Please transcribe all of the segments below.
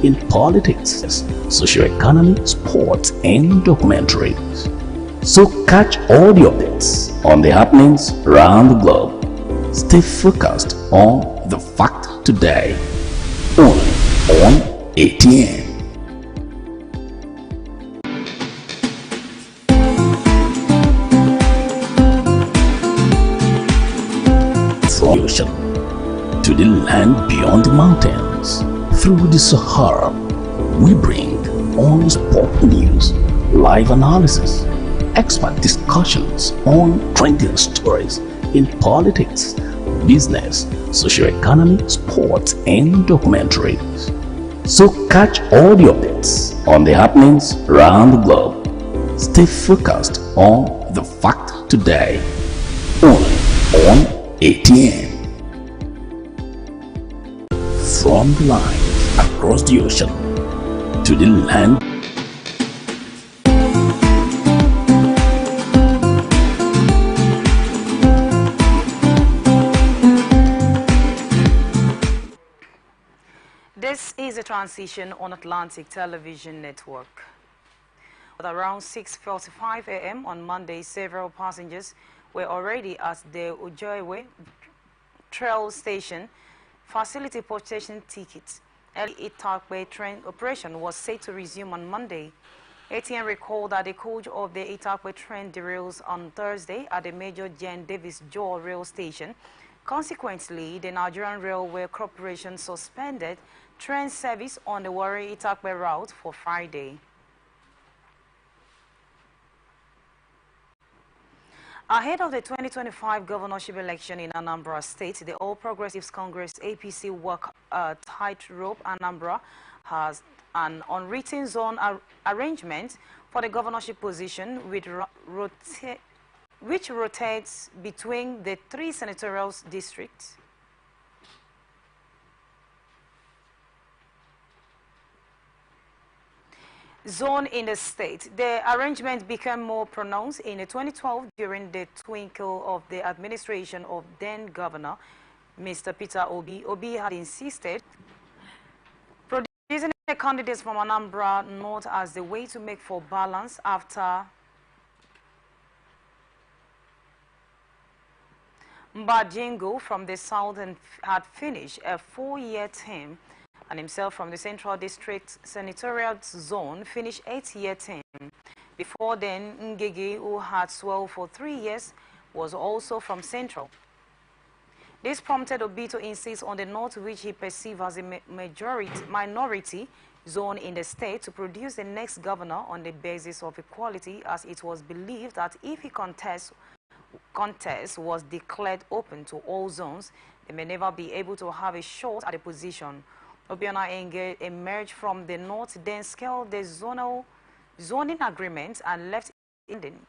in politics, socio-economy, sports, and documentaries. So catch all the updates on the happenings around the globe. Stay focused on the fact today, only on ATN. From the ocean to the land beyond the mountains, through the Sahara, we bring on sport news, live analysis, expert discussions on trending stories in politics, business, socio-economy, sports, and documentaries. So catch all the updates on the happenings around the globe. Stay focused on the fact today, only on ATN. From the line across the ocean to the land. This is a transition on Atlantic Television Network. At around 6:45 a.m. on Monday, several passengers were already at the Ujoiwe Trail Station facility purchasing tickets. Early Itakwe train operation was set to resume on Monday. ATN recalled that the coach of the Itakwe train derails on Thursday at the Major Jane Davis Joe rail station. Consequently, the Nigerian Railway Corporation suspended train service on the Warri-Itakwe route for Friday. Ahead of the 2025 governorship election in Anambra State, the All Progressives Congress APC work tightrope. Anambra has an unwritten zone arrangement for the governorship position which rotates between the three senatorial districts. Zone in the state. The arrangement became more pronounced in 2012 during the twinkle of the administration of then Governor Mr. Peter Obi. Obi had insisted producing the candidates from Anambra North as the way to make for balance after Mbajingo from the south had finished a 4-year term, and himself from the Central District Senatorial Zone finished 8-year term. Before then, Ngege, who had swelled for 3 years, was also from Central. This prompted Obi to insist on the North, which he perceived as a minority zone in the state, to produce the next governor on the basis of equality, as it was believed that if he contest was declared open to all zones, they may never be able to have a shot at the position. Obiona Enge emerged from the north, then scaled the zoning agreement and left Indian.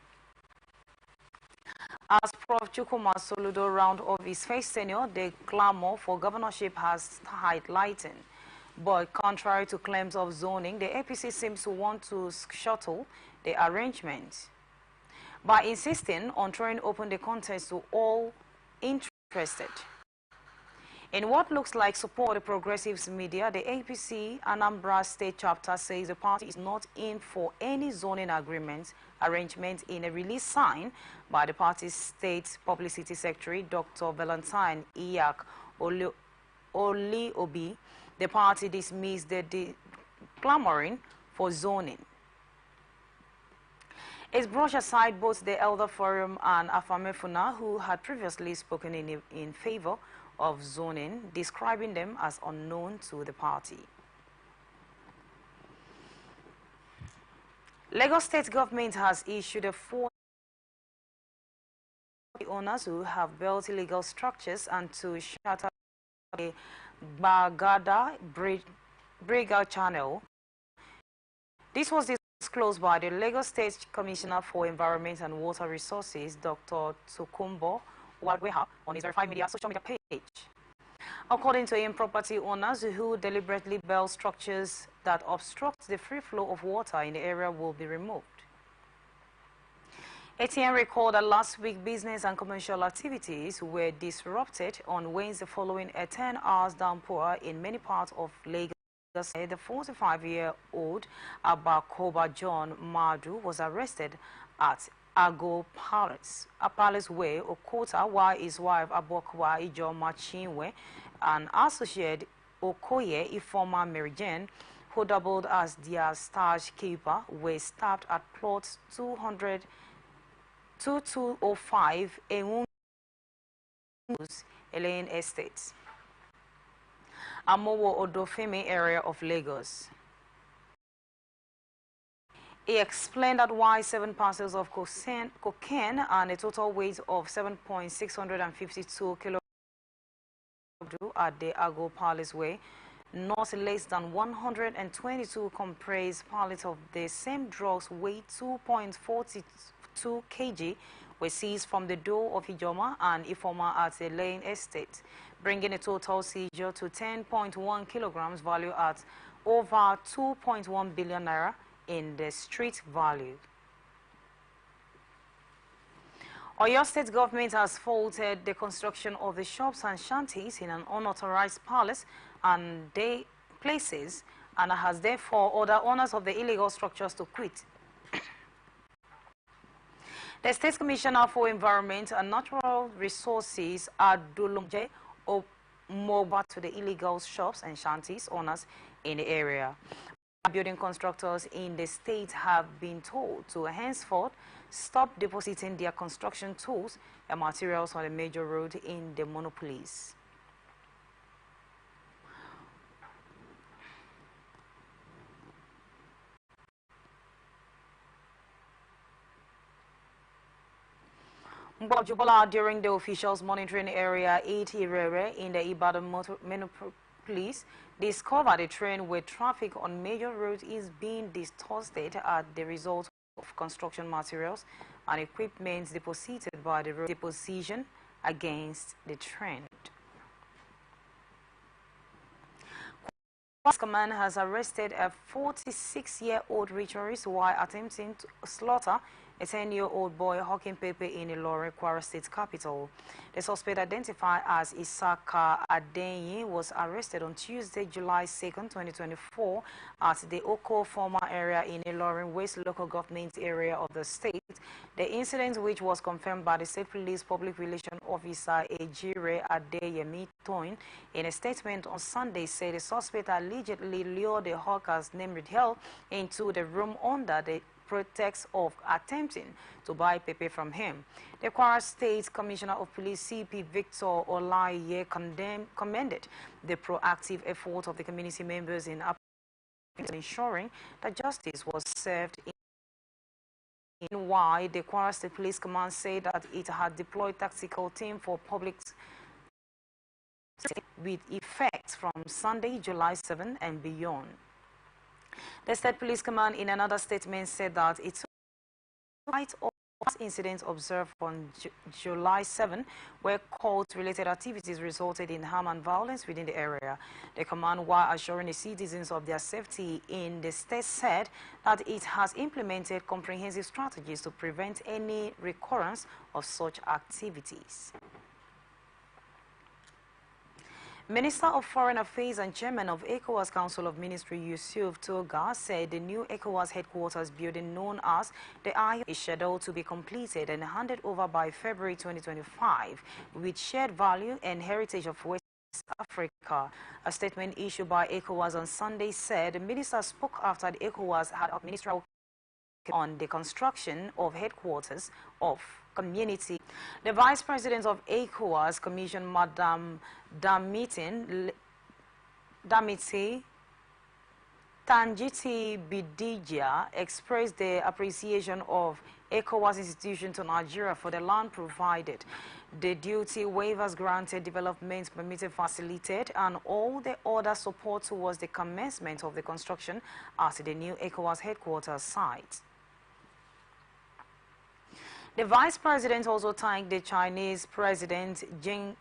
As Prof. Chukwuma Soludo round of his first tenure, the clamor for governorship has highlighted. But contrary to claims of zoning, the APC seems to want to shuttle the arrangement by insisting on throwing open the contest to all interested. In what looks like support for the progressives media, the APC Anambra State chapter says the party is not in for any zoning arrangement in a release signed by the party's state publicity secretary, Dr. Valentine Iyak Oliobi. The party dismissed the clamoring for zoning. It's brushed aside both the Elder Forum and Afamefuna, who had previously spoken in favor of zoning, describing them as unknown to the party. Lagos State government has issued a 4 owners who have built illegal structures and to shatter the Bagada Brigade Channel. This was disclosed by the Lagos State Commissioner for Environment and Water Resources, Dr. Tukumbo Wadweha, on his verified social media page. According to him, property owners who deliberately build structures that obstruct the free flow of water in the area will be removed. ATN recalled that last week business and commercial activities were disrupted on Wednesday following a 10-hour downpour in many parts of Lagos. the 45-year-old Abakoba John Madu was arrested at Ago Palace, a Palace Way, Okota, while his wife Abokwa Ijoma Chinwe, an associate Okoye, a former Mary Jane, who doubled as their stage keeper, were stabbed at plot 2205 in Elaine Estates, Amowo Odofemi area of Lagos. He explained that why 7 parcels of cocaine and a total weight of 7.652 kilograms at the Ago Palace Way, not less than 122 compressed pallets of the same drugs weight 2.42 kg were seized from the door of Ijoma and Ifoma at the Lane Estate, bringing a total seizure to 10.1 kilograms value at over 2.1 billion naira in the street value. Oyo State government has faulted the construction of the shops and shanties in an unauthorized palace and day places and has therefore ordered owners of the illegal structures to quit. The State Commissioner for Environment and Natural Resources, Adulumje, mobile to the illegal shops and shanties owners in the area. Building constructors in the state have been told to henceforth stop depositing their construction tools and materials on the major road in the monopolies. Mbojubola, during the officials monitoring area 8 Irere in the Ibadan monopolies, discovered a train where traffic on major roads is being distorted as the result of construction materials and equipment deposited by the road deposition against the trend. Command has arrested a 46-year-old ritualist while attempting to slaughter a 10-year-old boy hawking pepper in Ilorin, Kwara State capital. The suspect, identified as Isaka Adenyi, was arrested on Tuesday, July 2nd, 2024 at the Oko former area in Ilorin West local government area of the state. The incident, which was confirmed by the State Police Public Relations Officer Ejire Adeyemi Toyin in a statement on Sunday, said the suspect allegedly lured the hawkers named Ridhel into the room under the pretext of attempting to buy pepper from him. The Kwara State Commissioner of Police CP Victor Olaye commended the proactive effort of the community members in ensuring that justice was served. In why the Kwara State Police Command said that it had deployed tactical team for public with effect from Sunday, July 7 and beyond. The State Police Command in another statement said that it took light of incidents observed on July 7 where cult-related activities resulted in harm and violence within the area. The command, while assuring the citizens of their safety in the state, said that it has implemented comprehensive strategies to prevent any recurrence of such activities. Minister of Foreign Affairs and Chairman of ECOWAS Council of Ministry Yusuf Toga said the new ECOWAS headquarters building known as the IO is scheduled to be completed and handed over by February 2025 with shared value and heritage of West Africa. A statement issued by ECOWAS on Sunday said the minister spoke after the ECOWAS had a ministerial on the construction of headquarters of community. The Vice President of ECOWAS Commission, Madam Damiti Tanjiti Bidija, expressed the appreciation of ECOWAS institution to Nigeria for the land provided, the duty waivers granted, development permitted facilitated, and all the other support towards the commencement of the construction at the new ECOWAS headquarters site. The Vice President also thanked the Chinese President Xi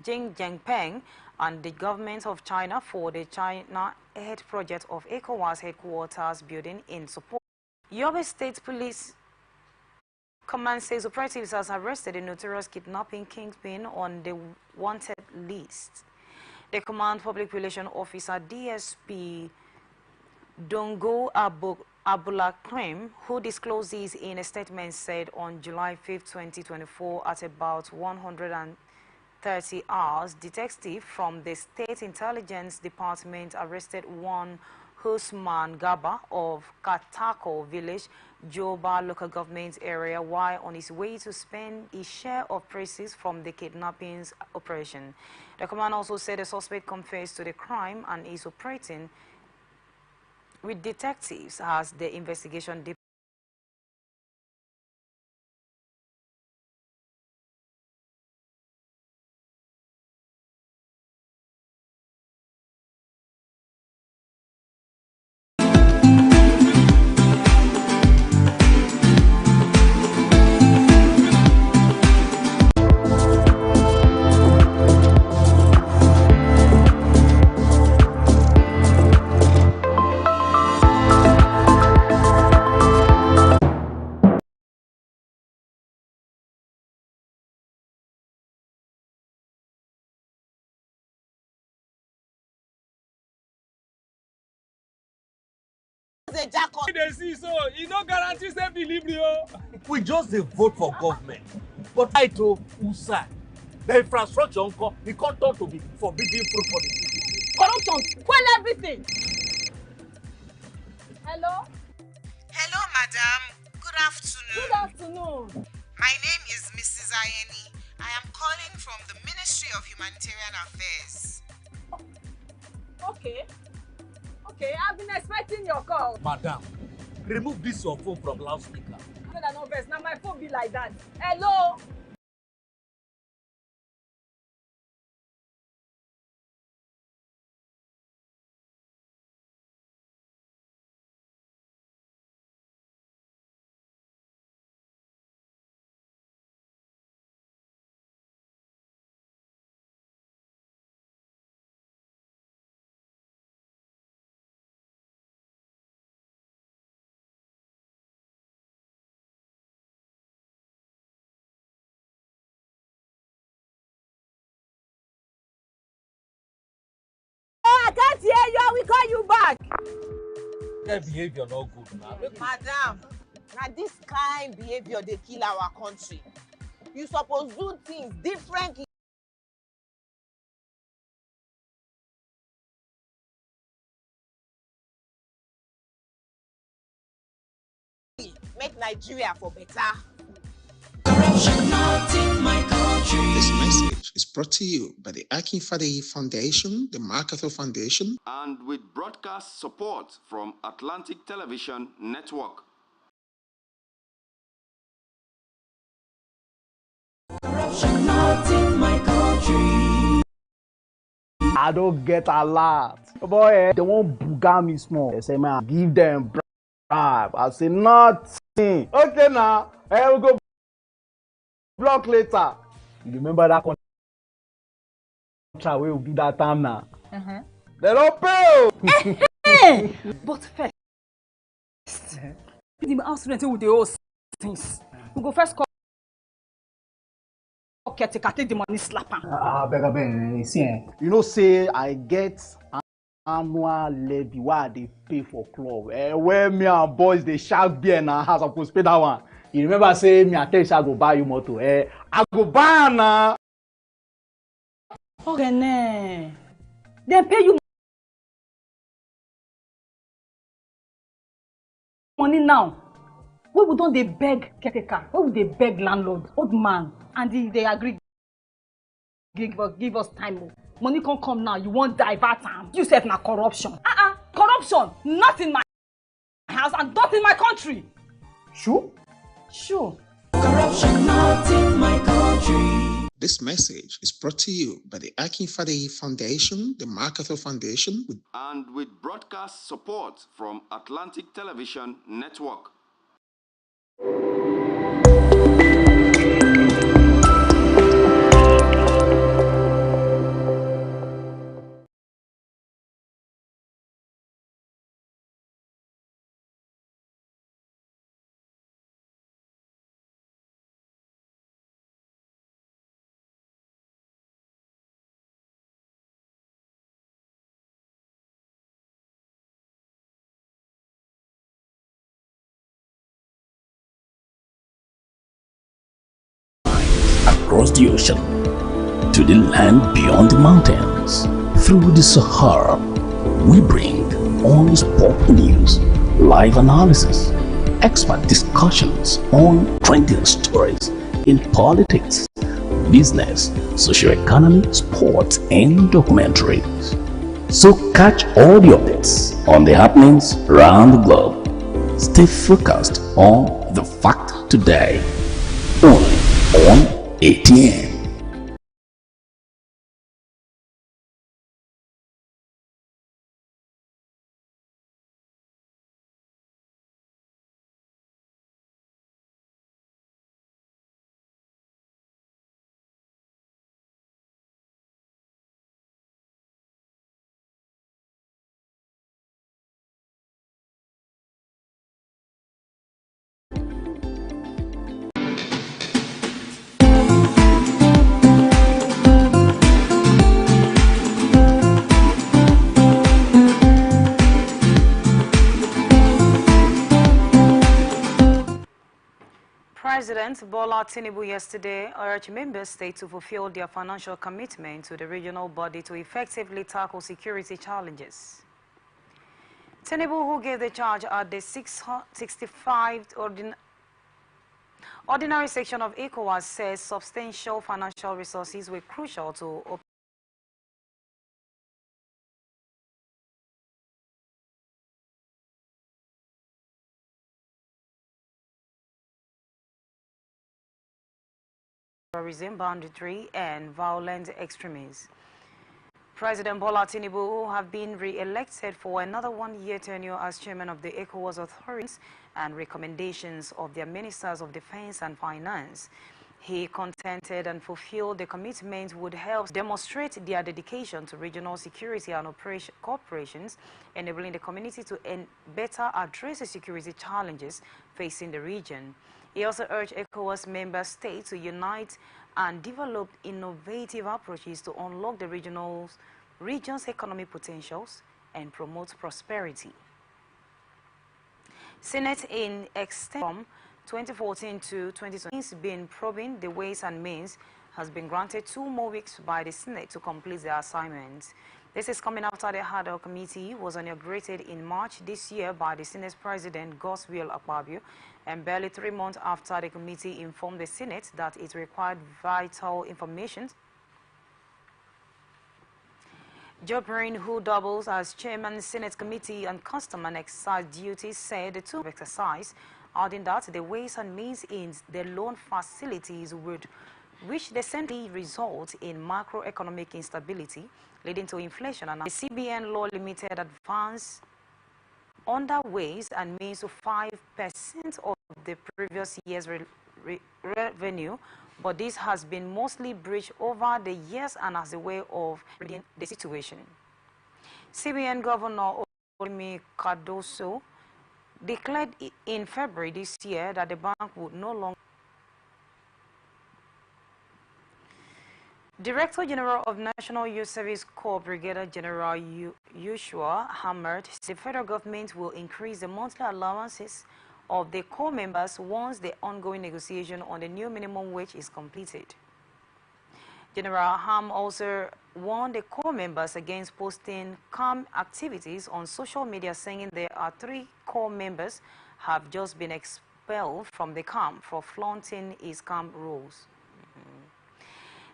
Jinping and the government of China for the China Ahead project of ECOWAS headquarters building in support. Yobe State Police Command says operatives has arrested a notorious kidnapping kingpin on the wanted list. The Command Public Relations Officer DSP Dongo Abulakrim, who disclosed this in a statement, said on July 5, 2024, at about 130 hours, detectives from the State Intelligence Department arrested one Husman Gaba of Katako Village, Joba local government area, while on his way to spend his share of proceeds from the kidnappings operation. The command also said the suspect confessed to the crime and is operating with detectives as the investigation deepens. They see, so e no guarantee safe delivery. We just dey vote for government, but I to USA, the infrastructure nko, e come turn to be forbidden fruit for the city. Corruption, spoil everything. Hello? Hello, madam. Good afternoon. Good afternoon. My name is Mrs. Ayeni. I am calling from the Ministry of Humanitarian Affairs. Okay. Okay, I've been expecting your call. Madam, remove this your phone from loudspeaker. No, no, vex. Now my phone be like that. Hello? I can't hear you. I will call you back. That behavior no good now. Madam, now this kind behavior they kill our country. You suppose do things differently. Make Nigeria for better. This message is brought to you by the Akinfade Foundation, the MacArthur Foundation, and with broadcast support from Atlantic Television Network. I don't get a lot. Boy, they won't booga me small. They say, man, give them bribe. I say, nothing. Okay, now, we'll go block later. You remember that contract we will do that time now? They don't pay. But first, the house student with the whole things. We go first call caretaker, take the money, slap am. Beg, see, you know, say I get annual levy why they pay for club. Where me and boys they shark beer in our house, I supposed to pay that one. You remember say me and tell you I go buy you motor. I go buy now. Okay, nah. Then pay you money now. We would don't they beg caretaker. We would they beg landlord, old man, and they agree. Give us time. Money can't come now. You won't divert time. You said na corruption. Corruption. Not in my house and not in my country. Sure? Sure. Corruption not in my country. This message is brought to you by the Akinfade Foundation, the MacArthur Foundation, and with broadcast support from Atlantic Television Network. across the ocean to the land beyond the mountains. Through the Sahara, we bring on-spot news, live analysis, expert discussions on trending stories in politics, business, socio-economy, sports, and documentaries. So catch all the updates on the happenings around the globe. Stay focused on the fact today, only on ATM. President Bola Tinubu yesterday urged member states to fulfill their financial commitment to the regional body to effectively tackle security challenges. Tinubu, who gave the charge at the 65th Ordinary section of ECOWAS, says substantial financial resources were crucial to terrorism, banditry, and violent extremism. President Bola Tinubu, who have been re-elected for another one-year tenure as chairman of the ECOWAS authorities and recommendations of their ministers of defense and finance, he contented and fulfilled the commitment would help demonstrate their dedication to regional security and cooperations, enabling the community to better address the security challenges facing the region. He also urged ECOWAS member states to unite and develop innovative approaches to unlock the region's economic potentials and promote prosperity. Senate in extent from 2014 to 2020 has been probing the ways and means has been granted 2 more weeks by the Senate to complete their assignments. This is coming after the ad hoc committee was inaugurated in March this year by the Senate President Godswill Akpabio, and barely 3 months after the committee informed the Senate that it required vital information. Joe Perrin, who doubles as chairman Senate Committee on Custom and Excise Duties, said the 2 exercise, adding that the ways and means in the loan facilities would which essentially result in macroeconomic instability, leading to inflation, and the CBN law limited advance under ways and means to 5% of the previous year's revenue, but this has been mostly breached over the years and as a way of reading the situation. CBN Governor Olumi Cardoso declared in February this year that the bank would no longer. Director General of National Youth Service Corps Brigadier General Joshua hammered the federal government will increase the monthly allowances of the corps members once the ongoing negotiation on the new minimum wage is completed. General Ham also warned the corps members against posting camp activities on social media, saying there are 3 corps members have just been expelled from the camp for flaunting his camp rules.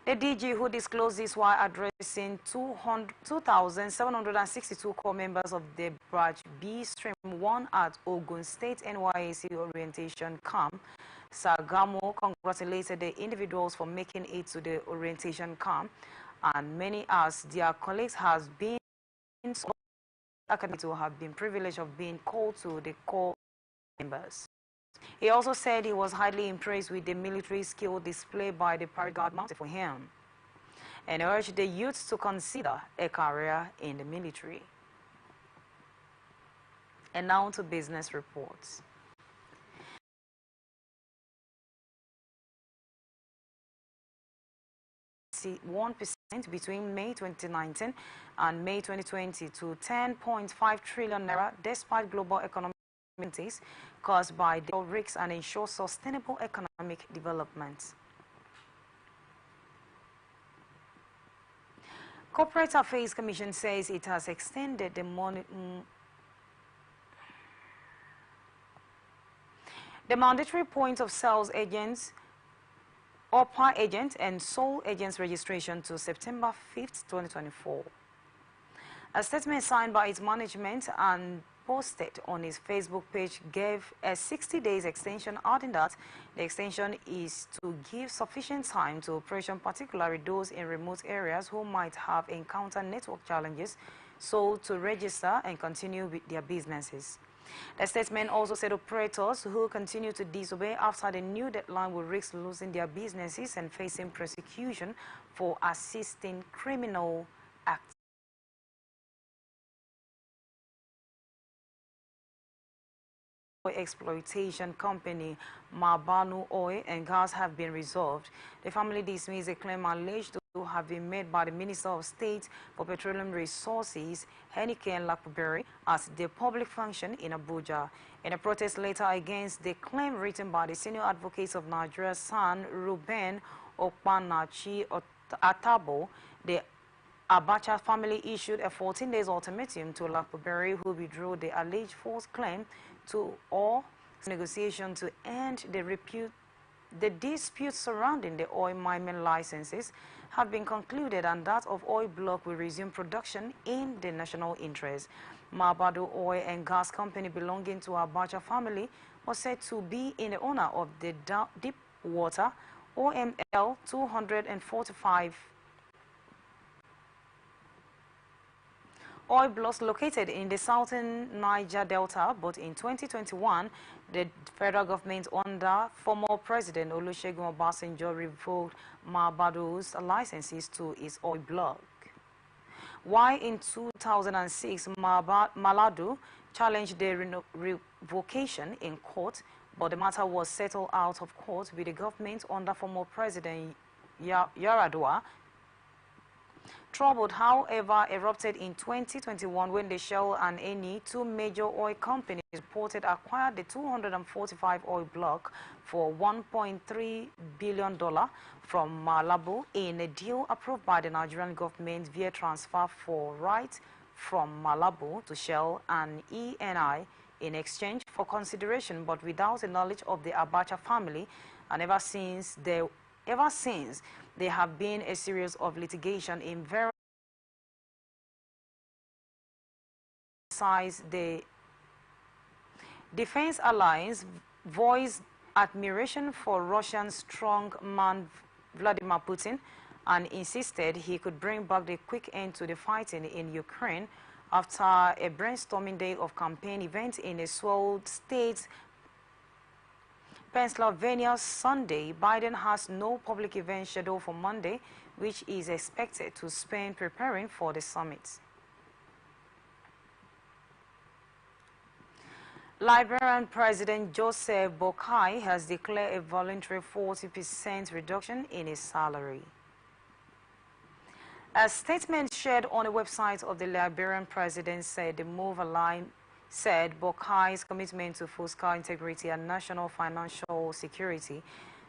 The DG, who disclosed this while addressing 2,762 corps members of the Batch B Stream 1 at Ogun State NYAC Orientation Camp, Sagamo, congratulated the individuals for making it to the orientation camp, and many as their colleagues has been academics to have been privileged of being called to the corps members. He also said he was highly impressed with the military skill displayed by the Parade Guard mounted for him, and urged the youth to consider a career in the military. And now to business reports. 1% between May 2019 and May 2020 to 10.5 trillion naira, despite global economic uncertainties caused by the risks, and ensure sustainable economic development. Corporate Affairs Commission says it has extended the mandatory point of sales agents, upper agent and sole agents registration to September 5th, 2024. A statement signed by its management and posted on its Facebook page gave a 60 days extension, adding that the extension is to give sufficient time to operation, particularly those in remote areas who might have encountered network challenges, so to register and continue with their businesses. The statement also said operators who continue to disobey after the new deadline will risk losing their businesses and facing prosecution for assisting criminal acts. Exploitation company Mabanu Oil and Gas have been resolved. The family dismissed a claim alleged to have been made by the Minister of State for Petroleum Resources, Henike Lakuberi, at the public function in Abuja. In a protest letter against the claim written by the senior advocates of Nigeria, San Ruben Okpanachi Atabo, the Abacha family issued a 14-day ultimatum to Lakuberi, who withdrew the alleged false claim to all negotiation to end the dispute surrounding the oil mining licenses have been concluded, and that of oil block will resume production in the national interest. Mabadu Oil and Gas Company belonging to Abacha family was said to be in the owner of the deep water OML 245 oil blocks located in the southern Niger Delta, but in 2021, the federal government under former President Olusegun Obasanjo revoked Mabadu's licenses to its oil block. While in 2006, Maladu challenged the revocation in court, but the matter was settled out of court with the government under former President Yaradua. Trouble, however, erupted in 2021 when the Shell and Eni, two major oil companies, reported acquired the 245 oil block for $1.3 billion from Malabu in a deal approved by the Nigerian government via transfer for rights from Malabu to Shell and ENI in exchange for consideration, but without the knowledge of the Abacha family, and ever since there have been a series of litigation in various sides. The Defense Alliance voiced admiration for Russian strongman Vladimir Putin and insisted he could bring back the quick end to the fighting in Ukraine after a brainstorming day of campaign events in a swelled state Pennsylvania Sunday. Biden has no public event scheduled for Monday, which is expected to spend preparing for the summit. Liberian President Joseph Boakai has declared a voluntary 40% reduction in his salary. A statement shared on the website of the Liberian president said the move said Boakai's commitment to fiscal integrity and national financial security.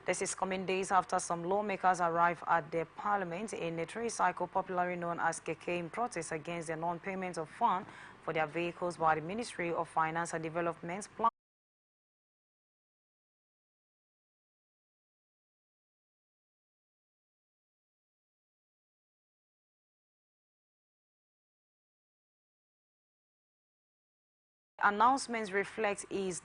This is coming days after some lawmakers arrived at the parliament in a tricycle popularly known as Keke in protest against the non-payment of funds for their vehicles by the Ministry of Finance and Development's plan. Announcements reflect his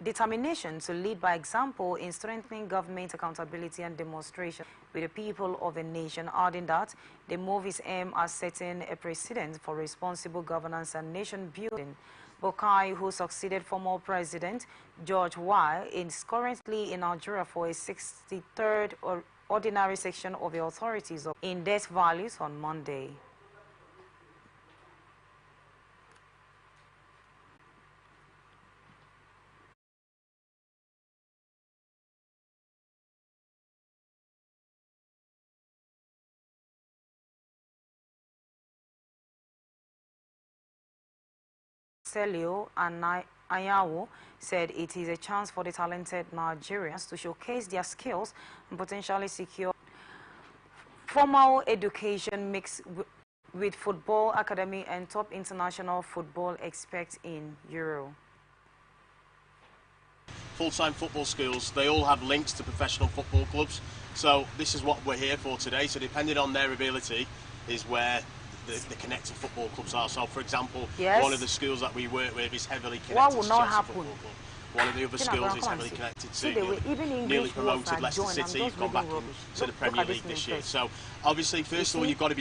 determination to lead by example in strengthening government accountability and demonstration with the people of the nation, adding that the move is aimed at setting a precedent for responsible governance and nation building. Boakai, who succeeded former President George Weah, is currently in Nigeria for a 63rd ordinary section of the authorities in death values on Monday. Celio and Ayawo said it is a chance for the talented Nigerians to showcase their skills and potentially secure Formal education mixed with football academy and top international football experts in Euro. Full-time football schools, they all have links to professional football clubs. So this is what we're here for today. So depending on their ability is where the connected football clubs are. So for example, one of the schools that we work with is heavily connected what will to not Chelsea happen? Football Club. One of the other schools is heavily connected to newly promoted Leicester City, who've gone back into the Premier League this year. So obviously, first of all, you've got to be